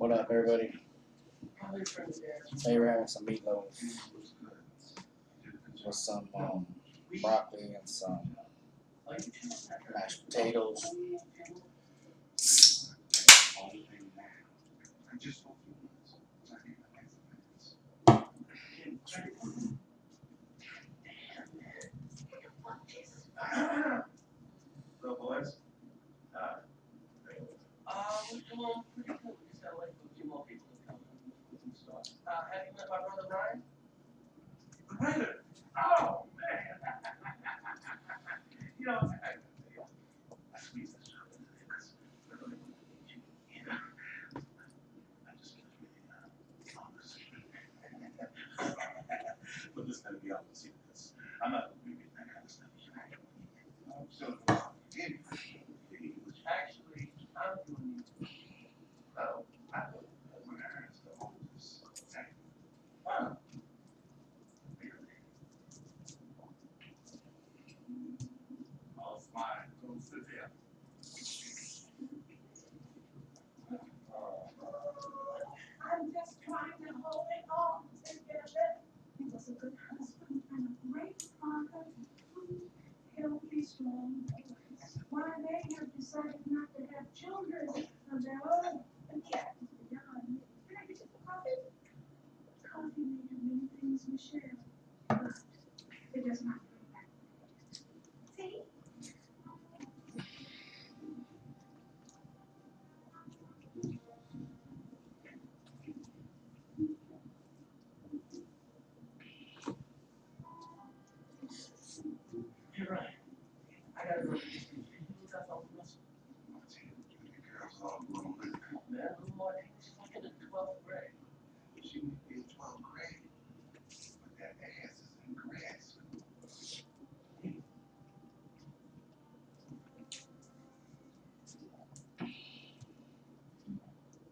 What up, everybody? Today we're having some meatloaf with some broccoli and some mashed potatoes. So, boys, we're doing pretty good. We just gotta wait for a few more people to come and start. Have you met my brother Ryan? Brother? Oh, man. You know, I squeezed this out because I really want to meet you. You know, I just was really honest. But this is gonna be honest because I'm not gonna be getting that kind of stuff. So, actually, I'm doing well. I don't know where the oldest thing. Huh? Really? All fine. Go sit there. I'm just trying to hold it all together. He was a good husband and a great father. Healthy, strong boys. Why they have decided not to have children of their own. And yet, can I get you some coffee? Coffee may do many things, Michelle, but it does not bring back the taste. See? You're right. I gotta go. That's all for us. Man, a little more. She's like in the 12th grade. She would be in 12th grade, but that ass is in grad school.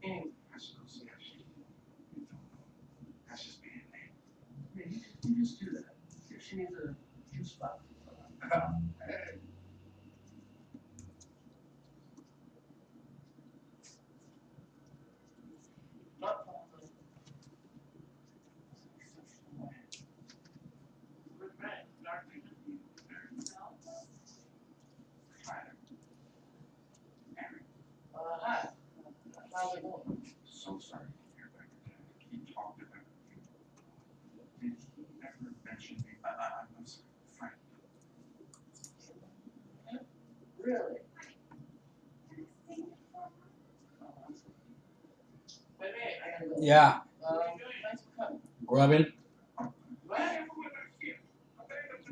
Anyway, I should go see how she don't know. That's just being late. yeah, you just do that. See if she needs a juice box. Hey. Not probably. Good man. Darcy. Hi. How's it going? So sorry to hear about your dad. He talked about you. Did he ever mention me? I'm sorry, Frank. Really? Wait, I gotta go. Yeah, Thanks for coming. grubbing. What?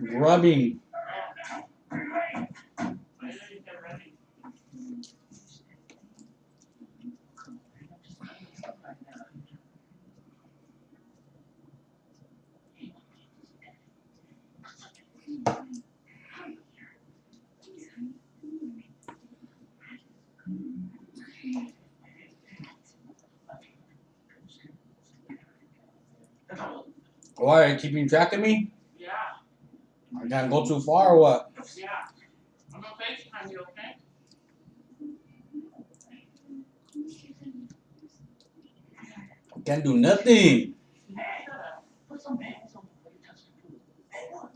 Grubbing. Why are you keeping track of me? Yeah, I can't go too far or what? yeah. I'm gonna FaceTime you, okay? I can't do nothing. Shut up. Put some pants on before you touch the food. Hey, what?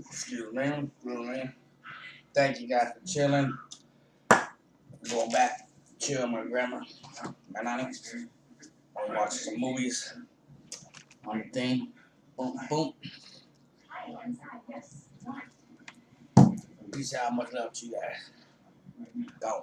Excuse me. Thank you guys for chilling. Going back, chill with my grandma. My nanny. I'll watch some movies on the thing. Boom, boom. Peace out. Much love to you guys. Go.